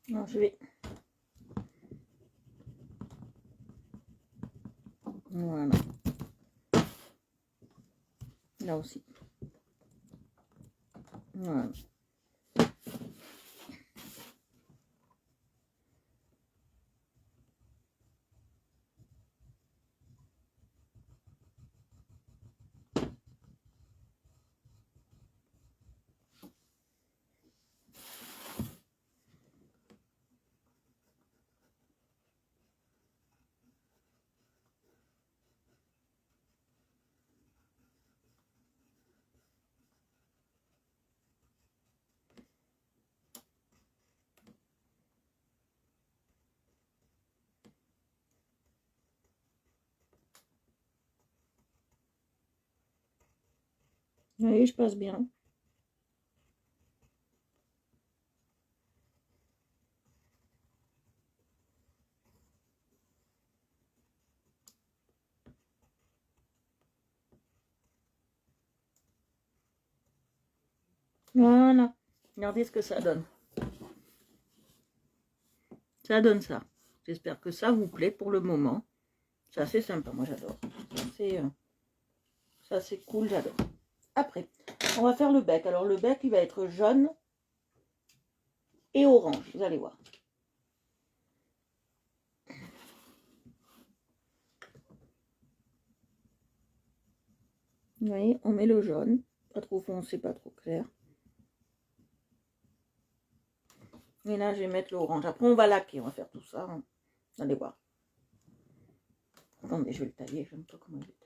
Alors, je vais... Voilà. Là aussi. Voilà. Vous voyez, je passe bien. Voilà. Regardez ce que ça donne. Ça donne ça. J'espère que ça vous plaît pour le moment. C'est assez sympa, moi j'adore. Ça c'est cool, j'adore. Après, on va faire le bec. Alors le bec, il va être jaune et orange, vous allez voir. Vous voyez, on met le jaune. Pas trop foncé, pas trop clair. Et là, je vais mettre l'orange. Après, on va laquer. On va faire tout ça. Hein. Vous allez voir. Attendez, je vais le tailler. Je ne sais pas comment il est taillé.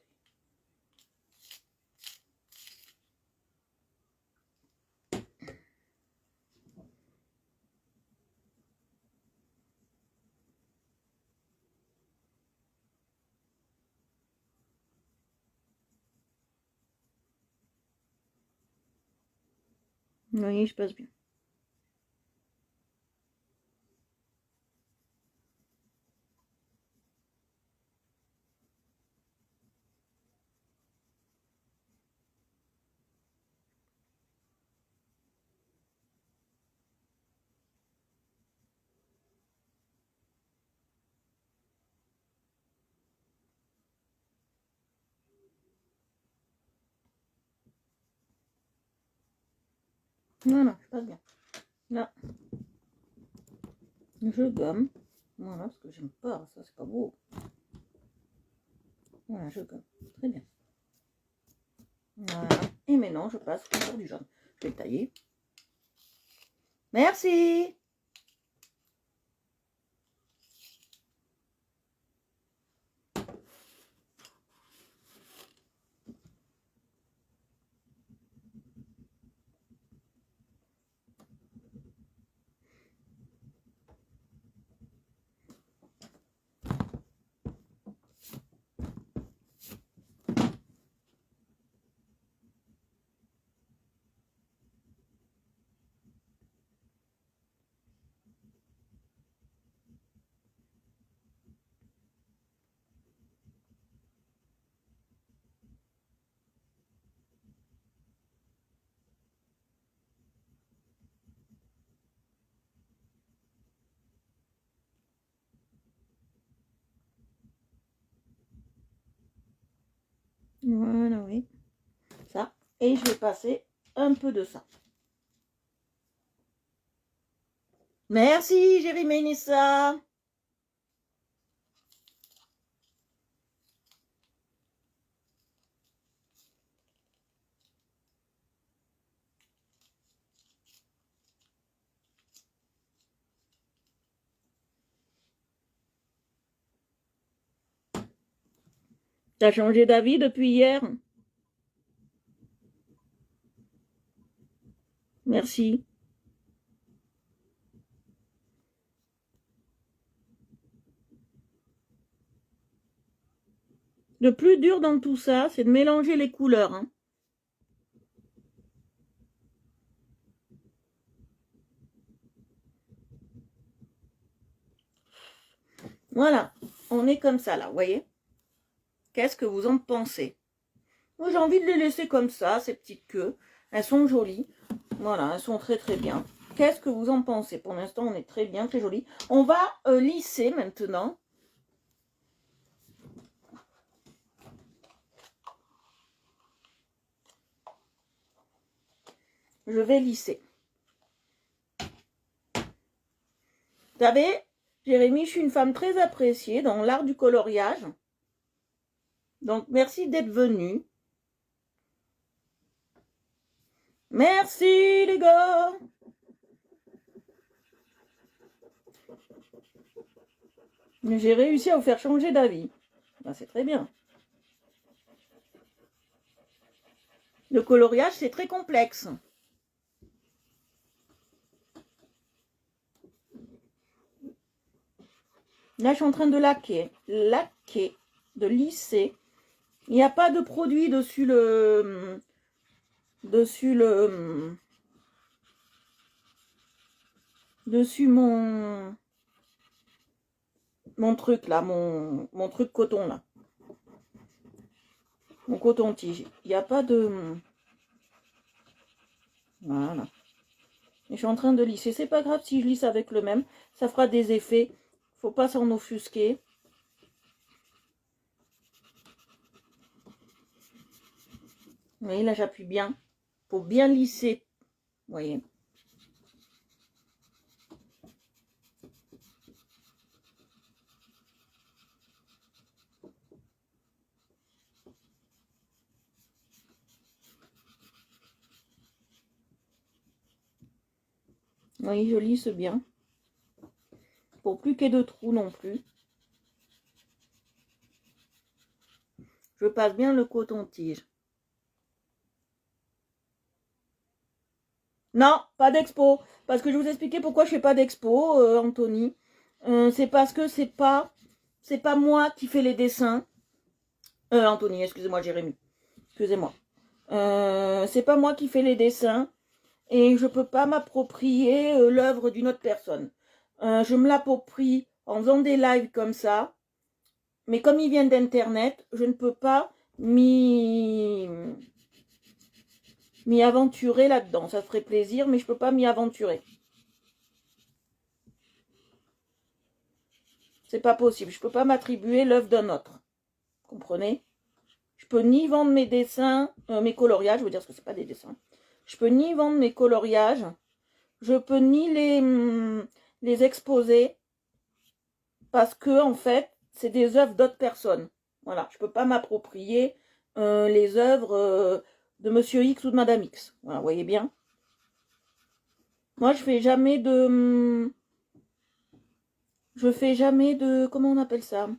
Vous voyez, je passe bien. Voilà, je passe bien. Là, je gomme. Voilà, parce que j'aime pas. Ça, c'est pas beau. Voilà, je gomme. Très bien. Voilà. Et maintenant, je passe sur du jaune. Je vais le tailler. Merci. Voilà, oui. Ça. Et je vais passer un peu de ça. Merci, Jérémy Nissa. T'as changé d'avis depuis hier? Merci. Le plus dur dans tout ça, c'est de mélanger les couleurs. Hein. Voilà, on est comme ça là, vous voyez? Qu'est-ce que vous en pensez? Moi, j'ai envie de les laisser comme ça, ces petites queues. Elles sont jolies. Voilà, elles sont très très bien. Qu'est-ce que vous en pensez? Pour l'instant, on est très bien, très joli. On va lisser maintenant. Je vais lisser. Vous savez, Jérémy, je suis une femme très appréciée dans l'art du coloriage. Donc, merci d'être venu. Merci les gars. J'ai réussi à vous faire changer d'avis. Ben, c'est très bien. Le coloriage, c'est très complexe. Là, je suis en train de laquer, de lisser. Il n'y a pas de produit dessus mon truc là, mon truc coton là. Mon coton-tige. Il n'y a pas de... Voilà. Et je suis en train de lisser. C'est pas grave si je lisse avec le même. Ça fera des effets. Faut pas s'en offusquer. Vous voyez, là, j'appuie bien. Faut bien lisser. Vous voyez. Oui, je lisse bien. Pour plus qu'il y ait de trous non plus. Je passe bien le coton-tige. Non, pas d'expo. Parce que je vous expliquais pourquoi je fais pas d'expo, Anthony. C'est parce que c'est pas moi qui fais les dessins. Anthony, excusez-moi, Jérémy. Excusez-moi. C'est pas moi qui fais les dessins. Et je peux pas m'approprier l'œuvre d'une autre personne. Je me l'approprie en faisant des lives comme ça. Mais comme ils viennent d'internet, je ne peux pas m'y aventurer là-dedans. Ça ferait plaisir, mais je peux pas m'y aventurer. C'est pas possible. Je peux pas m'attribuer l'œuvre d'un autre. Comprenez? Je peux ni vendre mes dessins, mes coloriages, je veux dire parce que c'est pas des dessins. Je peux ni vendre mes coloriages, je peux ni les exposer parce que en fait, c'est des œuvres d'autres personnes. Voilà, je peux pas m'approprier les œuvres de Monsieur X ou de Madame X. Voilà, vous voyez bien. Moi, je fais jamais de comment on appelle ça?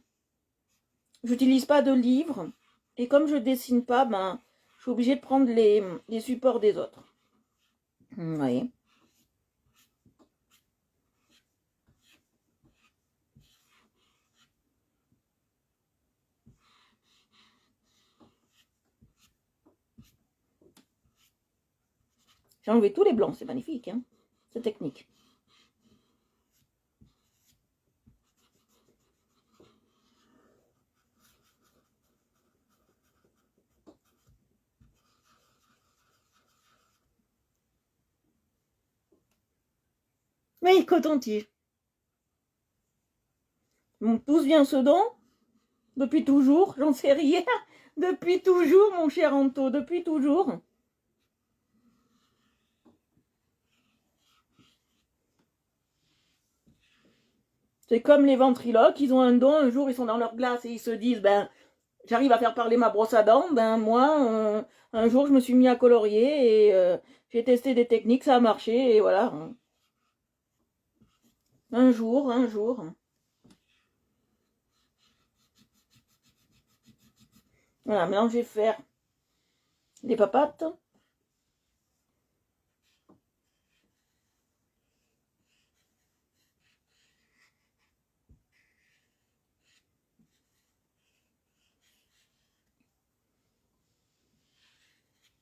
J'utilise pas de livres. Et comme je dessine pas, ben, je suis obligée de prendre les supports des autres. Vous voyez. J'ai enlevé tous les blancs, c'est magnifique, hein. C'est technique. Oui, coton-tige. D'où vient ce don? Depuis toujours, j'en sais rien. Depuis toujours, mon cher Anto, depuis toujours. C'est comme les ventriloques, ils ont un don, un jour ils sont dans leur glace et ils se disent, ben, j'arrive à faire parler ma brosse à dents, ben moi, un jour je me suis mis à colorier et j'ai testé des techniques, ça a marché et voilà. Un jour. Voilà, maintenant je vais faire des papates.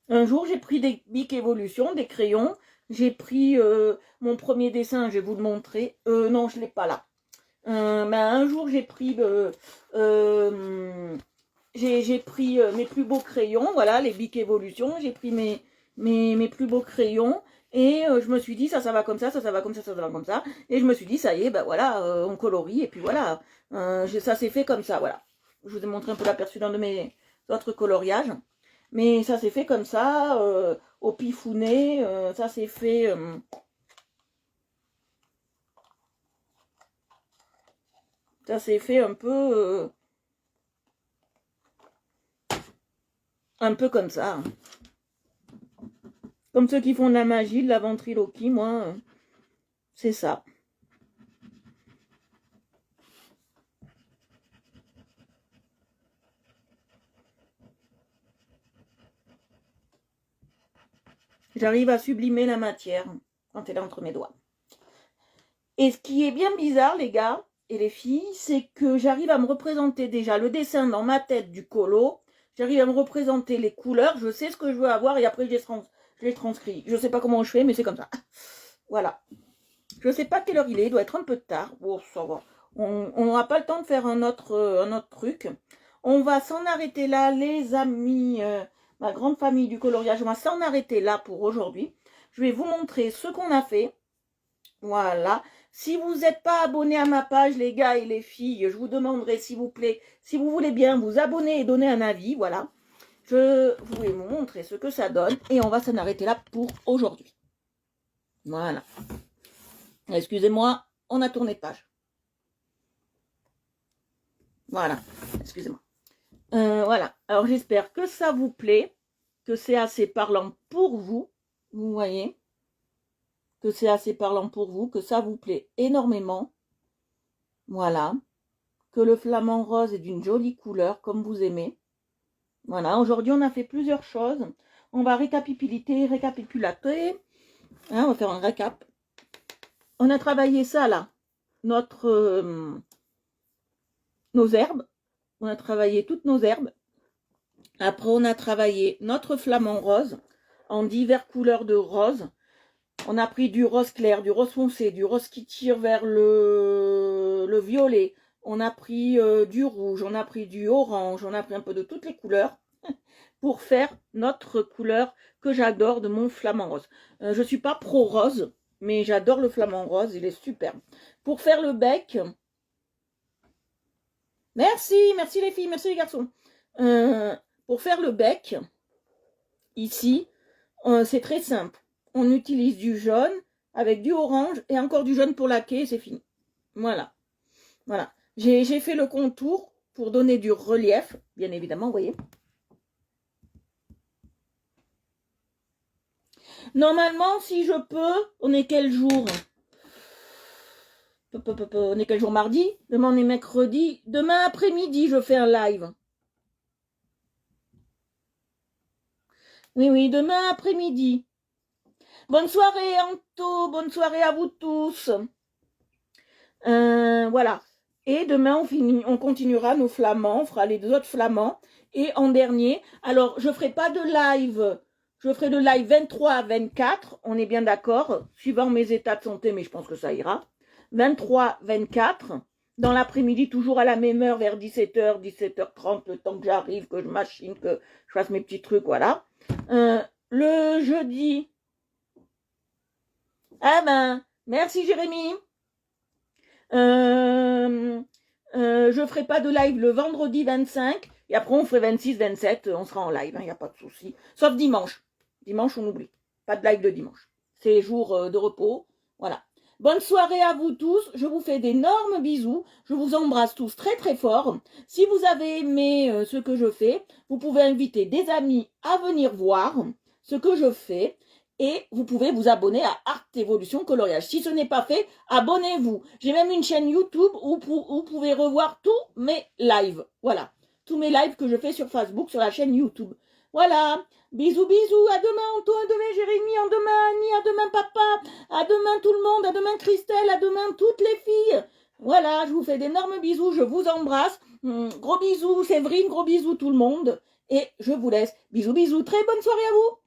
Un jour, j'ai pris des Bic Evolution, des crayons. J'ai pris mon premier dessin, je vais vous le montrer. Non, je ne l'ai pas là. Mais un jour, j'ai pris, j'ai pris mes plus beaux crayons, voilà, les Bic Evolution. J'ai pris mes plus beaux crayons. Et je me suis dit, ça va comme ça, ça va comme ça, ça va comme ça. Et je me suis dit, ça y est, ben voilà, on colorie. Et puis voilà, ça s'est fait comme ça, voilà. Je vous ai montré un peu l'aperçu d'un de mes autres coloriages. Mais ça s'est fait comme ça, au pifounet, ça s'est fait... ça s'est fait un peu comme ça. Hein. Comme ceux qui font de la magie, de la ventriloquie, moi, c'est ça. J'arrive à sublimer la matière quand elle est entre mes doigts. Et ce qui est bien bizarre, les gars et les filles, c'est que j'arrive à me représenter déjà le dessin dans ma tête du colo. J'arrive à me représenter les couleurs. Je sais ce que je veux avoir et après je les transcris. Je ne sais pas comment je fais, mais c'est comme ça. Voilà. Je ne sais pas quelle heure il doit être un peu tard. Bon, ça va. On n'aura pas le temps de faire un autre truc. On va s'en arrêter là, les amis, ma grande famille du coloriage. On va s'en arrêter là pour aujourd'hui. je vais vous montrer ce qu'on a fait. Voilà. Si vous n'êtes pas abonné à ma page, les gars et les filles, je vous demanderai, s'il vous plaît, si vous voulez bien vous abonner et donner un avis. Voilà. Je vais vous montrer ce que ça donne et on va s'en arrêter là pour aujourd'hui. Voilà. Excusez-moi, on a tourné de page. Voilà. Excusez-moi. Voilà. Alors, j'espère que ça vous plaît, que c'est assez parlant pour vous. Vous voyez, que c'est assez parlant pour vous, que ça vous plaît énormément. Voilà. Que le flamant rose est d'une jolie couleur, comme vous aimez. Voilà. Aujourd'hui, on a fait plusieurs choses. On va récapitulater. Hein, on va faire un récap. On a travaillé ça, là. Nos herbes. On a travaillé toutes nos herbes. Après, on a travaillé notre flamant rose en diverses couleurs de rose. On a pris du rose clair, du rose foncé, du rose qui tire vers le violet. On a pris du rouge, on a pris du orange, on a pris un peu de toutes les couleurs pour faire notre couleur que j'adore de mon flamant rose. Je ne suis pas pro rose, mais j'adore le flamant rose, il est superbe. Pour faire le bec, merci les filles, merci les garçons. Pour faire le bec, ici, c'est très simple. On utilise du jaune avec du orange et encore du jaune pour laquer, c'est fini. Voilà. Voilà. J'ai fait le contour pour donner du relief, bien évidemment, vous voyez. Normalement, si je peux, on est quel jour? On est quel jour? Mardi? Demain, on est mercredi. Demain après-midi, je fais un live. Oui, demain après-midi. Bonne soirée, Anto. Bonne soirée à vous tous. Voilà. Et demain, on continuera nos flamands. On fera les deux autres flamands. Et en dernier, alors, je ne ferai pas de live. Je ferai le live 23 à 24. On est bien d'accord. Suivant mes états de santé, mais je pense que ça ira. 23, 24. Dans l'après-midi, toujours à la même heure, vers 17h, 17h30, le temps que j'arrive, que je machine, que je fasse mes petits trucs, voilà. Le jeudi. Ah ben, merci Jérémy. Je ferai pas de live le vendredi 25. Et après, on ferait 26, 27. On sera en live, il n'y a pas de souci. Sauf dimanche. Dimanche, on oublie. Pas de live le dimanche. C'est jour de repos. Voilà. Bonne soirée à vous tous. Je vous fais d'énormes bisous. Je vous embrasse tous très très fort. Si vous avez aimé ce que je fais, vous pouvez inviter des amis à venir voir ce que je fais. Et vous pouvez vous abonner à Art Evolution Coloriage. Si ce n'est pas fait, abonnez-vous. J'ai même une chaîne YouTube où vous pouvez revoir tous mes lives. Voilà. Tous mes lives que je fais sur Facebook, sur la chaîne YouTube. Voilà. Bisous, bisous. À demain, Anto. À demain, Jérémy. À demain, Annie. À demain, papa. À demain, tout le monde. À demain, Christelle. À demain, toutes les filles. Voilà. Je vous fais d'énormes bisous. Je vous embrasse. Gros bisous, Séverine. Gros bisous, tout le monde. Et je vous laisse. Bisous, bisous. Très bonne soirée à vous.